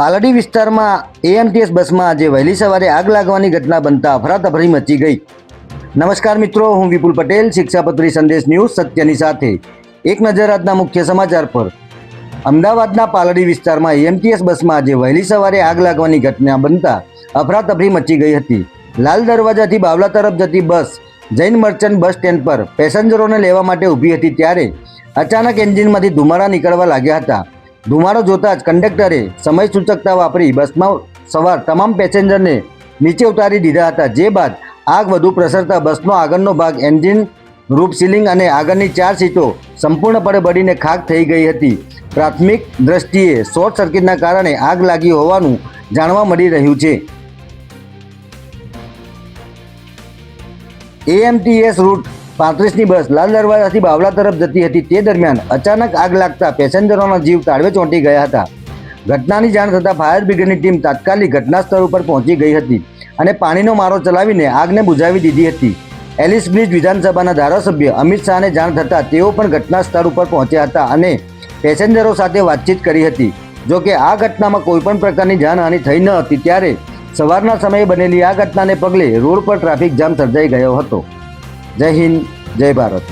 પાલડી વિસ્તારમાં એએમટીએસ બસમાં આજે વહેલી સવારે આગ લાગવાની ઘટના બનતા અફરાતફરી મચી ગઈ. નમસ્કાર મિત્રો, હું વિપુલ પટેલ, શિક્ષાપત્રી સંદેશ ન્યૂઝ સત્યની સાથે. એક નજર આજના મુખ્ય સમાચાર પર. અમદાવાદના પાલડી વિસ્તારમાં એએમટીએસ બસમાં આજે વહેલી સવારે આગ લાગવાની ઘટના બનતા અફરાતફરી મચી ગઈ હતી. લાલ દરવાજાથી બાવલા તરફ જતી બસ જૈન મર્ચન્ટ બસ સ્ટેન્ડ પર પેસેન્જરોને લેવા માટે ઊભી હતી ત્યારે અચાનક એન્જિનમાંથી ધુમાડા નીકળવા લાગ્યા હતા. ધુમાડો જોતા જ કંડક્ટરે સમય સૂચકતા વાપરી બસમાં સવાર તમામ પેસેન્જરને નીચે ઉતારી દીધા હતા. જે બાદ આગ વધુ પ્રસરતા બસનો આગળનો ભાગ, એન્જિન, રૂફ સીલિંગ અને આગળની 4 સીટો સંપૂર્ણપણે બળીને ખાખ થઈ ગઈ હતી. પ્રાથમિક દ્રષ્ટિએ શોર્ટ સર્કિટના કારણે આગ લાગી હોવાનું જાણવા મળી રહ્યું છે. એએમટીએસ રૂટ 35ની બસ લાલ દરવાજાથી બાવલા તરફ જતી હતી. તે દરમિયાન અચાનક આગ લાગતા પેસેન્જરોના જીવ તાળવે ચોંટી ગયા હતા. ઘટનાની જાણ થતાં ફાયર બ્રિગેડની ટીમ તાત્કાલિક ઘટના સ્થળ ઉપર પહોંચી ગઈ હતી અને પાણીનો મારો ચલાવીને આગને બુઝાવી દીધી હતી. એલિસ બ્રિજ વિધાનસભાના ધારાસભ્ય અમિત શાહને જાણ થતાં તેઓ પણ ઘટના સ્થળ ઉપર પહોંચ્યા હતા અને પેસેન્જરો સાથે વાતચીત કરી હતી. જોકે આ ઘટનામાં કોઈપણ પ્રકારની જાનહાનિ થઈ ન હતી. ત્યારે સવારના સમયે બનેલી આ ઘટનાને પગલે રોડ પર ટ્રાફિક જામ સર્જાઈ ગયો હતો. જય હિન્દ, જય ભારત.